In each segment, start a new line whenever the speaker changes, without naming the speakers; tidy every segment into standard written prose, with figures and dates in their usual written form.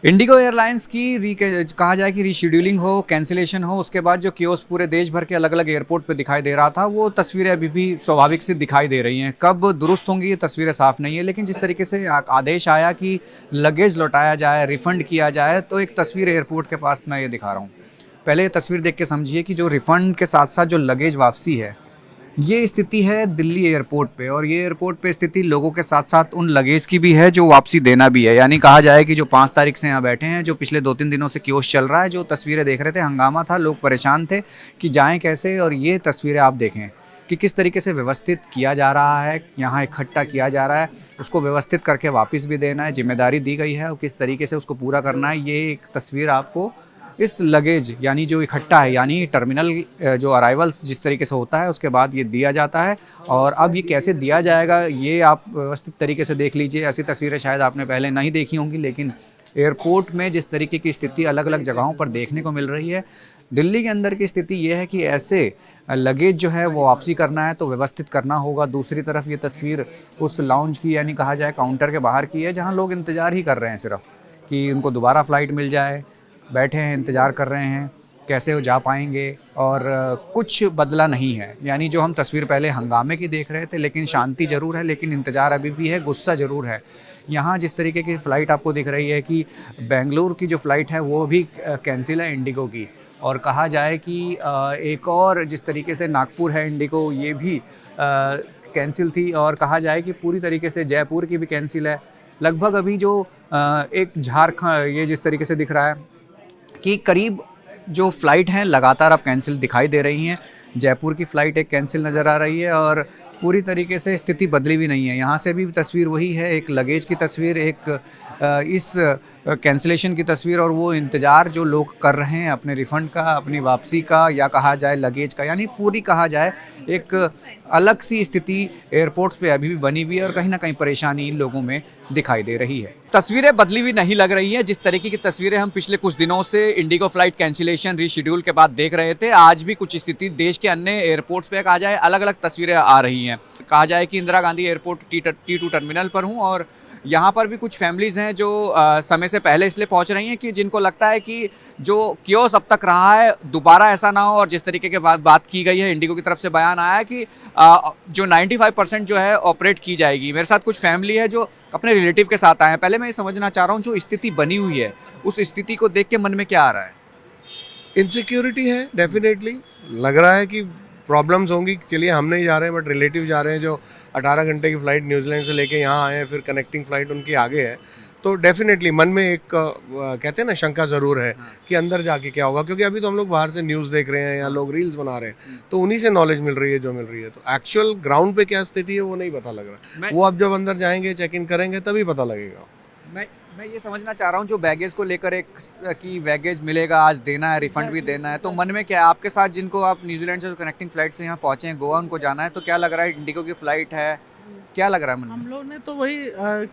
Indigo airlines की कहा जाए कि रीशेड्यूलिंग हो, कैंसिलेशन हो, उसके बाद जो कियोस्क पूरे देश भर के अलग अलग एयरपोर्ट पे दिखाई दे रहा था, वो तस्वीरें अभी भी स्वाभाविक से दिखाई दे रही हैं। कब दुरुस्त होंगी ये तस्वीरें साफ नहीं है, लेकिन जिस तरीके से आदेश आया कि लगेज लौटाया जाए, रिफंड किया जाए, तो एक तस्वीर एयरपोर्ट के पास मैं ये दिखा रहा हूँ। पहले ये तस्वीर देख के समझिए कि जो रिफंड के साथ साथ जो लगेज वापसी है, ये स्थिति है दिल्ली एयरपोर्ट पे। और ये एयरपोर्ट पे स्थिति लोगों के साथ साथ उन लगेज की भी है जो वापसी देना भी है। यानी कहा जाए कि जो 5 तारीख से यहाँ बैठे हैं, जो पिछले 2-3 दिनों से कियोस्क चल रहा है, जो तस्वीरें देख रहे थे, हंगामा था, लोग परेशान थे कि जाएं कैसे। और ये तस्वीरें आप देखें कि किस तरीके से व्यवस्थित किया जा रहा है, यहाँ इकट्ठा किया जा रहा है, उसको व्यवस्थित करके वापस भी देना है, जिम्मेदारी दी गई है और किस तरीके से उसको पूरा करना है। ये एक तस्वीर आपको इस लगेज यानी जो इकट्ठा है, यानी टर्मिनल जो अराइवल्स जिस तरीके से होता है उसके बाद ये दिया जाता है। और अब ये कैसे दिया जाएगा ये आप व्यवस्थित तरीके से देख लीजिए। ऐसी तस्वीरें शायद आपने पहले नहीं देखी होंगी, लेकिन एयरपोर्ट में जिस तरीके की स्थिति अलग अलग जगहों पर देखने को मिल रही है, दिल्ली के अंदर की स्थिति ये है कि ऐसे लगेज जो है वो वापसी करना है तो व्यवस्थित करना होगा। दूसरी तरफ ये तस्वीर उस लाउंज की यानी कहा जाए काउंटर के बाहर की है, जहाँ लोग इंतज़ार ही कर रहे हैं सिर्फ कि उनको दोबारा फ़्लाइट मिल जाए। बैठे हैं, इंतज़ार कर रहे हैं कैसे वो जा पाएंगे, और कुछ बदला नहीं है। यानी जो हम तस्वीर पहले हंगामे की देख रहे थे, लेकिन शांति ज़रूर है, लेकिन इंतज़ार अभी भी है, गुस्सा ज़रूर है। यहाँ जिस तरीके की फ़्लाइट आपको दिख रही है कि बेंगलुरु की जो फ़्लाइट है वो भी कैंसिल है इंडिगो की। और कहा जाए कि एक और जिस तरीके से नागपुर है इंडिगो, ये भी कैंसिल थी। और कहा जाए कि पूरी तरीके से जयपुर की भी कैंसिल है। लगभग अभी जो एक झारखंड, ये जिस तरीके से दिख रहा है कि करीब जो फ़्लाइट हैं लगातार अब कैंसिल दिखाई दे रही हैं। जयपुर की फ़्लाइट एक कैंसिल नज़र आ रही है और पूरी तरीके से स्थिति बदली भी नहीं है। यहाँ से भी तस्वीर वही है, एक लगेज की तस्वीर, एक इस कैंसिलेशन की तस्वीर, और वो इंतज़ार जो लोग कर रहे हैं अपने रिफ़ंड का, अपनी वापसी का, या कहा जाए लगेज का। यानी पूरी कहा जाए एक अलग सी स्थिति एयरपोर्ट्स पे अभी भी बनी हुई है और कहीं ना कहीं परेशानी इन लोगों में दिखाई दे रही है। तस्वीरें बदली हुई नहीं लग रही हैं। जिस तरीके की तस्वीरें हम पिछले कुछ दिनों से इंडिगो फ्लाइट कैंसिलेशन रीशेड्यूल के बाद देख रहे थे, आज भी कुछ स्थिति देश के अन्य एयरपोर्ट्स पे कहा जाए अलग अलग तस्वीरें आ रही हैं। कहा जाए कि Indira Gandhi airport T2 terminal पर हूँ और यहाँ पर भी कुछ फैमिलीज़ हैं जो समय से पहले इसलिए पहुँच रही हैं कि जिनको लगता है कि जो कियोस्क अब तक रहा है दोबारा ऐसा ना हो। और जिस तरीके के बात की गई है, इंडिगो की तरफ से बयान आया है कि जो 95% जो है ऑपरेट की जाएगी। मेरे साथ कुछ फैमिली है जो अपने रिलेटिव के साथ आए हैं। पहले मैं ये समझना चाह रहा हूँ, जो स्थिति बनी हुई है उस स्थिति को देख के मन में क्या आ रहा है?
इनसिक्योरिटी है, डेफिनेटली लग रहा है कि प्रॉब्लम्स होंगी। चलिए हम नहीं जा रहे हैं बट रिलेटिव जा रहे हैं जो 18 घंटे की फ़्लाइट न्यूजीलैंड से लेके यहाँ आए हैं, फिर कनेक्टिंग फ़्लाइट उनकी आगे है। तो डेफिनेटली मन में एक कहते हैं ना शंका ज़रूर है कि अंदर जाके क्या होगा, क्योंकि अभी तो हम लोग बाहर से न्यूज़ देख रहे हैं या लोग रील्स बना रहे हैं, तो उन्हीं से नॉलेज मिल रही है जो मिल रही है। तो एक्चुअल ग्राउंड पे क्या स्थिति है वो नहीं पता लग रहा। वो अब जब अंदर जाएंगे, चेक इन करेंगे, तभी पता लगेगा।
मैं ये समझना चाह रहा हूँ, जो बैगेज को लेकर एक कि बैगेज मिलेगा, आज देना है, रिफंड भी देना है, तो मन में क्या है आपके साथ, जिनको आप न्यूजीलैंड से कनेक्टिंग फ़्लाइट से यहाँ पहुँचे हैं, गोवा उनको जाना है, तो क्या लग रहा है इंडिगो की फ़्लाइट है, क्या लग रहा है मन में?
हम लोग ने तो वही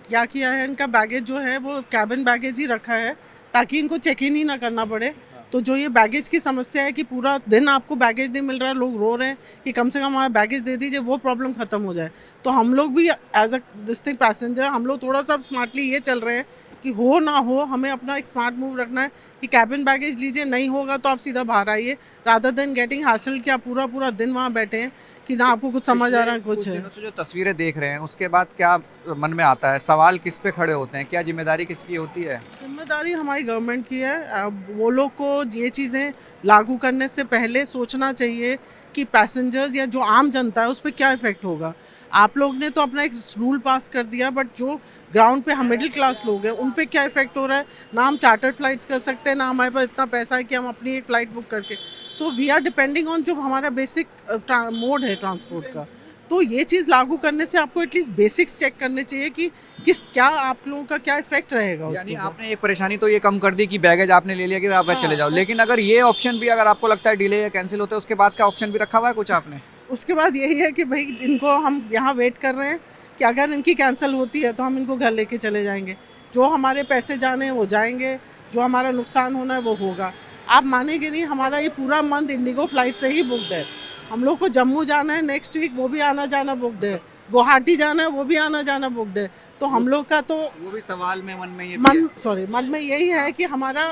क्या किया है, इनका बैगेज जो है वो कैबिन बैगेज ही रखा है ताकि इनको चेक इन ही ना करना पड़े। तो जो ये बैगेज की समस्या है कि पूरा दिन आपको बैगेज नहीं मिल रहा है, लोग रो रहे हैं कि कम से कम हमारा बैगेज दे दीजिए, वो प्रॉब्लम खत्म हो जाए। तो हम लोग भी एज अ डिस्ट्रिक्ट पैसेंजर हम लोग थोड़ा सा स्मार्टली ये चल रहे हैं कि हो ना हो हमें अपना एक स्मार्ट मूव रखना है कि कैबिन बैगेज लीजिए, नहीं होगा तो आप सीधा बाहर आइए, रादर देन गेटिंग हासिल कि आप पूरा दिन वहाँ बैठे हैं कि ना आपको कुछ समझ आ रहा है कुछ है।
जो तस्वीरें देख रहे हैं उसके बाद क्या मन में आता है, सवाल किस पे खड़े होते हैं, क्या जिम्मेदारी किसकी होती है?
जिम्मेदारी हमारी गवर्नमेंट की है। अब वो लोग को ये चीज़ें लागू करने से पहले सोचना चाहिए कि पैसेंजर्स या जो आम जनता है उस पर क्या इफेक्ट होगा। आप लोग ने तो अपना एक रूल पास कर दिया, बट जो ग्राउंड पे हम मिडिल क्लास लोग हैं उन पे क्या इफेक्ट हो रहा है? ना हम चार्टर्ड फ्लाइट्स कर सकते हैं, ना हमारे पास इतना पैसा है कि हम अपनी एक फ़्लाइट बुक करके, so we are depending on जो हमारा बेसिक मोड है ट्रांसपोर्ट का। तो ये चीज़ लागू करने से आपको एटलीस्ट बेसिक्स चेक करने चाहिए कि क्या आप लोगों का क्या इफेक्ट रहेगा।
यानी आपने एक परेशानी तो ये कम कर दी कि बैगेज आपने ले लिया कि आप चले जाओ, लेकिन अगर ये ऑप्शन भी अगर आपको लगता है डिले या कैंसिल होता है, उसके बाद का ऑप्शन भी रखा हुआ है कुछ आपने?
उसके बाद यही है कि भाई इनको हम यहाँ वेट कर रहे हैं कि अगर इनकी कैंसिल होती है तो हम इनको घर लेके चले जाएंगे। जो हमारे पैसे जाने हैं वो जाएंगे, जो हमारा नुकसान होना है वो होगा। आप मानेंगे नहीं, हमारा ये पूरा मंथ इंडिगो फ्लाइट से ही बुकड है। हम लोग को जम्मू जाना है नेक्स्ट वीक, वो भी आना जाना बुकड है। गुवाहाटी जाना है वो भी आना जाना बुकड है। तो हम लोग का तो
वो भी सवाल में मन में ये भी है।
मन में यही है कि हमारा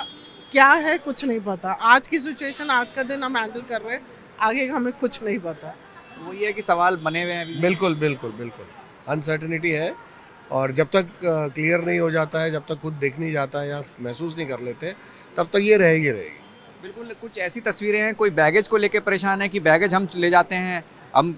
क्या है कुछ नहीं पता। आज की सिचुएशन, आज का दिन हम हैंडल कर रहे हैं, आगे का हमें कुछ नहीं पता।
वो ये है कि सवाल बने हुए हैं अभी।
बिल्कुल बिल्कुल बिल्कुल अनसर्टेनिटी है, और जब तक क्लियर नहीं हो जाता है, जब तक खुद देख नहीं जाता है या महसूस नहीं कर लेते, तब तक ये रहेगी।
बिल्कुल कुछ ऐसी तस्वीरें हैं, कोई बैगेज को लेके परेशान है कि बैगेज हम ले जाते हैं, हम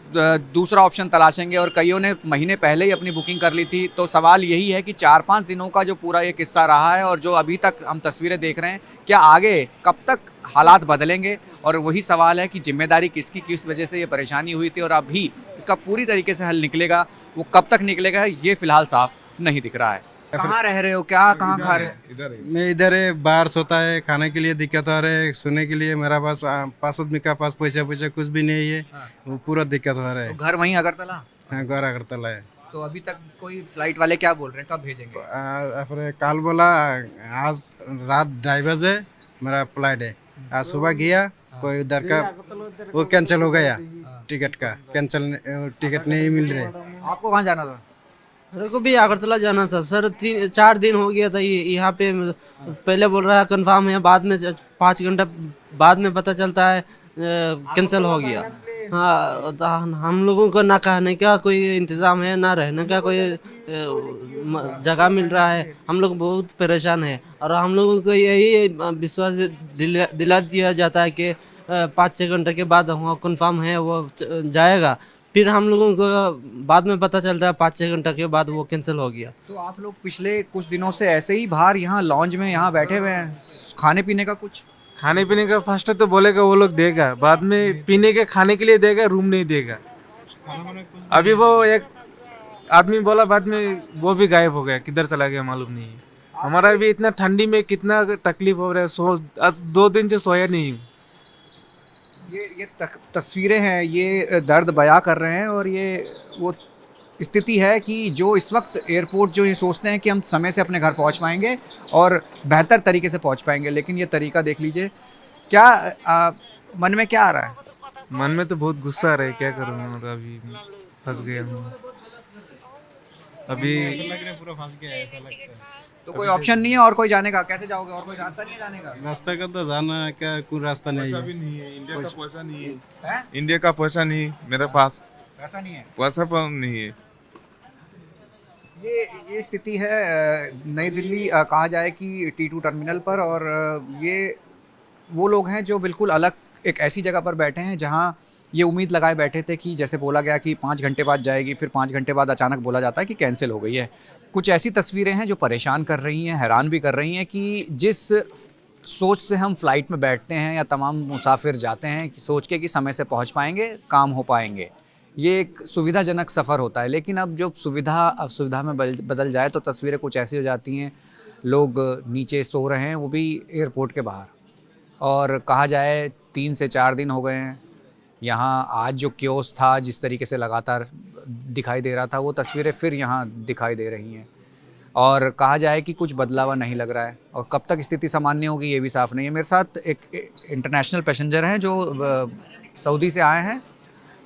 दूसरा ऑप्शन तलाशेंगे, और कईयों ने महीने पहले ही अपनी बुकिंग कर ली थी। तो सवाल यही है कि 4-5 दिनों का जो पूरा ये किस्सा रहा है और जो अभी तक हम तस्वीरें देख रहे हैं, क्या आगे कब तक हालात बदलेंगे? और वही सवाल है कि जिम्मेदारी किसकी, किस वजह से ये परेशानी हुई थी और अभी इसका पूरी तरीके से हल निकलेगा, वो कब तक निकलेगा ये फिलहाल साफ नहीं दिख रहा है। कहाँ रह रहे हो, क्या कहाँ खा रहे हो?
मैं इधर है, बाहर सोता है, खाने के लिए दिक्कत आ रहा है, सोने के लिए मेरा पास 5 आदमी का पास पैसा कुछ भी नहीं है, वो पूरा दिक्कत हो रहा है।
तो घर वहीं अगरतला?
हाँ, घर अगरतला है।
तो अभी तक कोई फ्लाइट वाले क्या बोल रहे हैं, कब भेजेंगे?
फिर कल बोला आज रात 2:30 बजे मेरा फ्लाइट है, आज सुबह गया, कोई उधर का वो कैंसिल हो गया, टिकट का कैंसिल, टिकट नहीं मिल रहे।
आपको कहाँ जाना था?
मेरे को भी अगरतला जाना था सर। 3-4 दिन हो गया था यहाँ पे। पहले बोल रहा है कंफर्म है, बाद में 5 घंटा बाद में पता चलता है कैंसिल हो गया। हाँ, तो हम लोगों को ना खाने का कोई इंतज़ाम है, ना रहने का कोई जगह मिल रहा है। हम लोग बहुत परेशान है, और हम लोगों को यही विश्वास दिला दिया जाता है कि 5-6 घंटे के बाद वो कंफर्म है, वो जाएगा। फिर हम लोगों को बाद में पता चलता है 5-6 घंटे के बाद वो कैंसिल हो गया।
तो आप लोग पिछले कुछ दिनों से ऐसे ही बाहर यहाँ लॉन्ज में यहाँ बैठे हुए हैं, खाने पीने का कुछ?
खाने पीने का फर्स्ट तो बोलेगा वो लोग देगा, बाद में पीने के खाने के लिए देगा, रूम नहीं देगा। अभी वो एक आदमी बोला, बाद में वो भी गायब हो गया, किधर चला गया मालूम नहीं है। हमारा भी इतना ठंडी में कितना तकलीफ हो रहा है, आज 2 दिन से सोया नहीं हूँ।
ये तस्वीरें हैं, ये दर्द बयां कर रहे हैं, और ये वो स्थिति है कि जो इस वक्त एयरपोर्ट जो ये सोचते हैं कि हम समय से अपने घर पहुंच पाएंगे और बेहतर तरीके से पहुंच पाएंगे, लेकिन ये तरीका देख लीजिए। क्या मन में क्या आ रहा है?
मन में तो बहुत गुस्सा आ रहा है, क्या करूँ मैं, अभी फंस गया हूँ। अभी
पूरा फंस गया ऐसा लगता है।
तो कोई ऑप्शन नहीं है और कोई जाने का? कैसे जाओगे, और कोई रास्ता नहीं है जाने का?
रास्ता का तो जाना का कोई रास्ता नहीं है।
इंडिया का पैसा नहीं है,
है?
इंडिया का पैसा नहीं मेरे पास,
ऐसा नहीं है।
पैसा पर नहीं है।
ये स्थिति है नई दिल्ली कहा जाए कि T2 टर्मिनल पर, और ये वो लोग हैं जो बिल्कुल अलग एक ऐसी जगह पर बैठे हैं जहां ये उम्मीद लगाए बैठे थे कि जैसे बोला गया कि 5 घंटे बाद जाएगी, फिर 5 घंटे बाद अचानक बोला जाता है कि कैंसिल हो गई है। कुछ ऐसी तस्वीरें हैं जो परेशान कर रही हैं, हैरान भी कर रही हैं कि जिस सोच से हम फ्लाइट में बैठते हैं या तमाम मुसाफिर जाते हैं कि सोच के कि समय से पहुंच पाएंगे, काम हो पाएंगे, ये एक सुविधाजनक सफ़र होता है। लेकिन अब जब सुविधा असुविधा में बदल जाए तो तस्वीरें कुछ ऐसी हो जाती हैं। लोग नीचे सो रहे हैं, वो भी एयरपोर्ट के बाहर, और कहा जाए 3 से 4 दिन हो गए हैं यहाँ। आज जो क्योस था, जिस तरीके से लगातार दिखाई दे रहा था, वो तस्वीरें फिर यहाँ दिखाई दे रही हैं, और कहा जाए कि कुछ बदलावा नहीं लग रहा है। और कब तक स्थिति सामान्य होगी ये भी साफ़ नहीं है। मेरे साथ एक इंटरनेशनल पैसेंजर हैं जो सऊदी से आए हैं,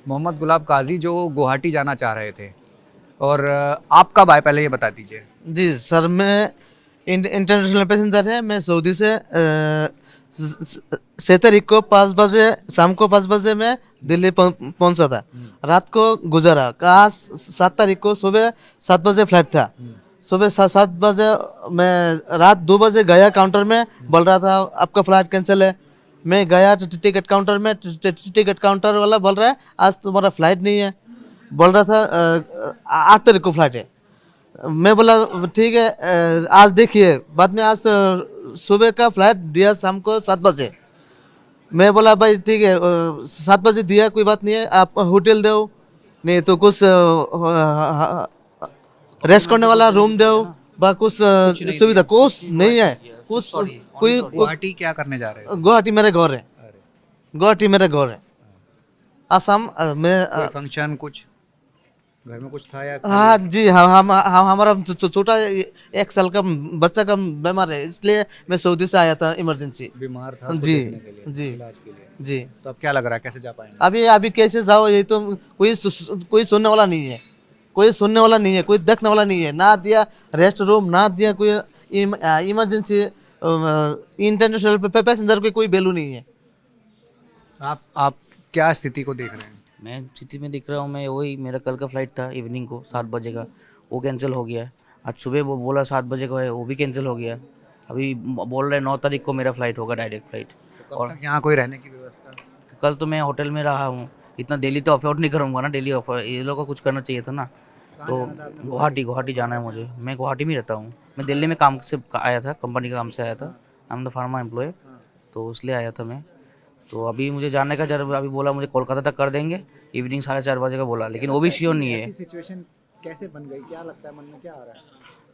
मोहम्मद गुलाब काजी, जो गुवाहाटी जाना चाह रहे थे। और आप कब आए, पहले ये बता दीजिए।
जी सर, मैं इंटरनेशनल पैसेंजर है। मैं सऊदी से 6 तारीख को 5 बजे, शाम को 5 बजे में दिल्ली पहुंचा था। रात को गुजरा। आज 7 तारीख को सुबह 7 बजे फ्लाइट था। सुबह 7 बजे मैं रात 2 बजे गया काउंटर में, बोल रहा था आपका फ्लाइट कैंसिल है। मैं गया टिकट काउंटर में, टिकट काउंटर वाला बोल रहा है आज तुम्हारा फ्लाइट नहीं है। बोल रहा था 8 तारीख को फ्लाइट है। मैं बोला ठीक है आज देखिए। बाद में आज सुबह का फ्लाइट दिया शाम को 7 बजे। मैं बोला भाई ठीक है 7 बजे दिया, कोई बात नहीं है, आप होटल दो, नहीं तो कुछ रेस्ट करने वाला रूम दो, कुछ सुविधा कुछ नहीं है। कुछ कोई
गुवाहाटी क्या करने जा रहे हो?
गुवाहाटी मेरे घर है, गुवाहाटी मेरा घर है। असम में
फंक्शन कुछ घर में कुछ था या?
हाँ जी, हम हमारा छोटा 1 साल का बच्चा का बीमार है, इसलिए मैं सऊदी से आया था, इमरजेंसी
बीमार था
जी जी
इलाज के लिए।
जी।
तो अब क्या लग रहा है, कैसे जा पाएंगे?
अभी कैसे जाओ, ये तो कोई सुनने वाला नहीं है। कोई सुनने वाला नहीं है, कोई देखने वाला नहीं है, ना दिया रेस्ट रूम, ना दिया कोई इमरजेंसी इंटरनेशनल पैसेंजर की कोई वैल्यू नहीं है।
आप क्या स्थिति को देख रहे हैं?
मैं स्थिति में दिख रहा हूँ, मैं वही मेरा कल का फ्लाइट था इवनिंग को 7 बजे का, वो कैंसिल हो गया। आज सुबह वो बोला 7 बजे का है, वो भी कैंसिल हो गया। अभी बोल रहे 9 तारीख को मेरा फ़्लाइट होगा, डायरेक्ट फ्लाइट।
और यहाँ कोई रहने की व्यवस्था?
कल तो मैं होटल में रहा हूँ, इतना डेली तो अफोर्ड नहीं करूँगा ना, डेली ऑफर ये लोग को कुछ करना चाहिए था ना। तो गुवाहाटी जाना है मुझे, मैं गुवाहाटी में रहता हूँ। मैं दिल्ली में काम से आया था, कंपनी का काम से आया था, I am the pharma employ, तो इसलिए आया था मैं। तो अभी मुझे जाने का जब अभी बोला मुझे कोलकाता तक कर देंगे, इवनिंग 4:30 बजे का बोला, लेकिन वो भी श्योर नहीं है।
सिचुएशन कैसे बन गई, क्या लगता है, मन में क्या आ रहा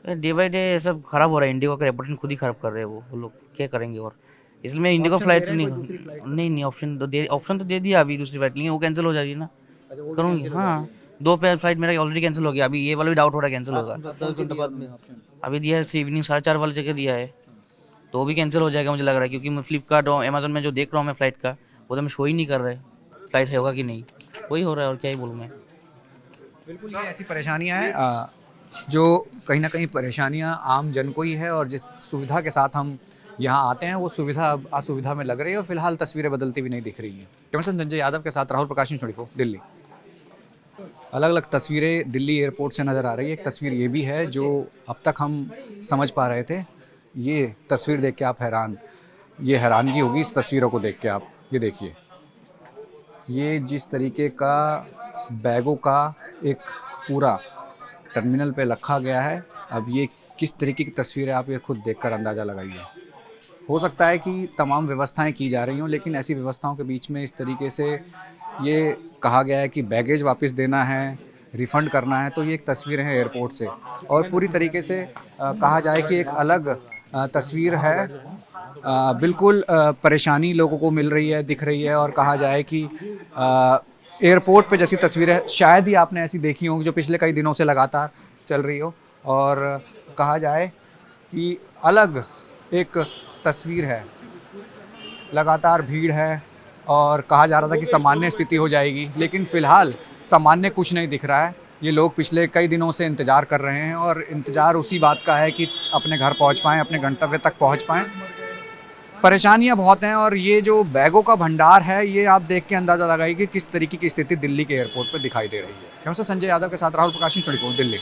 है?
डे बाई डे सब खराब हो रहा है, इंडिगो का रेपुटेशन खुद ही खराब कर रहे हैं वो लोग, क्या करेंगे। और इसलिए मैं इंडिगो फ्लाइट नहीं ऑप्शन तो दे दिया अभी दूसरी फ्लाइट, लेकिन वो कैंसिल हो जाएगी ना, करूँगी। हाँ, 2 फ्लाइट मेरा ऑलरेडी कैंसिल हो गया, अभी ये वाला भी डाउट हो रहा है कैंसिल होगा।
10 घंटे बाद में
अभी दिया है इवनिंग 4:30 वाले जगह दिया है, तो वो भी कैंसिल हो जाएगा मुझे लग रहा है, क्योंकि मैं फ्लिपकार्ट और अमेजोन में जो देख रहा हूँ मैं फ्लाइट का, वो तो मैं शो ही नहीं कर रहा है फ्लाइट होगा कि नहीं, वही हो रहा है और क्या ही बोलूँ मैं।
बिल्कुल, ये ऐसी परेशानियां हैं जो कहीं ना कहीं परेशानियां आम जन को ही है, और जिस सुविधा के साथ हम यहाँ आते हैं वो सुविधा अब असुविधा में लग रही है, और फिलहाल तस्वीरें बदलती भी नहीं दिख रही हैं। कैमरा पर्सन संजय यादव के साथ राहुल प्रकाश, न्यूज़ 24 दिल्ली। अलग अलग तस्वीरें दिल्ली एयरपोर्ट से नज़र आ रही है। एक तस्वीर ये भी है जो अब तक हम समझ पा रहे थे, ये तस्वीर देख के आप ये हैरानगी होगी इस तस्वीरों को देख के। आप ये देखिए, ये जिस तरीके का बैगों का एक पूरा टर्मिनल पे रखा गया है, अब ये किस तरीके की तस्वीर है आप ये खुद देखकर अंदाज़ा लगाइए। हो सकता है कि तमाम व्यवस्थाएं की जा रही हों, लेकिन ऐसी व्यवस्थाओं के बीच में इस तरीके से ये कहा गया है कि बैगेज वापस देना है, रिफ़ंड करना है, तो ये एक तस्वीर है एयरपोर्ट से, और पूरी तरीके से कहा जाए कि एक अलग तस्वीर है। बिल्कुल परेशानी लोगों को मिल रही है, दिख रही है, और कहा जाए कि एयरपोर्ट पे जैसी तस्वीरें शायद ही आपने ऐसी देखी होंगी जो पिछले कई दिनों से लगातार चल रही हो, और कहा जाए कि अलग एक तस्वीर है, लगातार भीड़ है, और कहा जा रहा था कि सामान्य स्थिति हो जाएगी, लेकिन फ़िलहाल सामान्य कुछ नहीं दिख रहा है। ये लोग पिछले कई दिनों से इंतज़ार कर रहे हैं, और इंतज़ार उसी बात का है कि अपने घर पहुंच पाएँ, अपने गंतव्य तक पहुंच पाएँ। परेशानियां बहुत हैं, और ये जो बैगों का भंडार है, ये आप देख के अंदाज़ा लगाइए कि किस तरीके की स्थिति दिल्ली के एयरपोर्ट पर दिखाई दे रही है। कैमरा पर्सन संजय यादव के साथ राहुल प्रकाश, न्यूज़ 24 दिल्ली।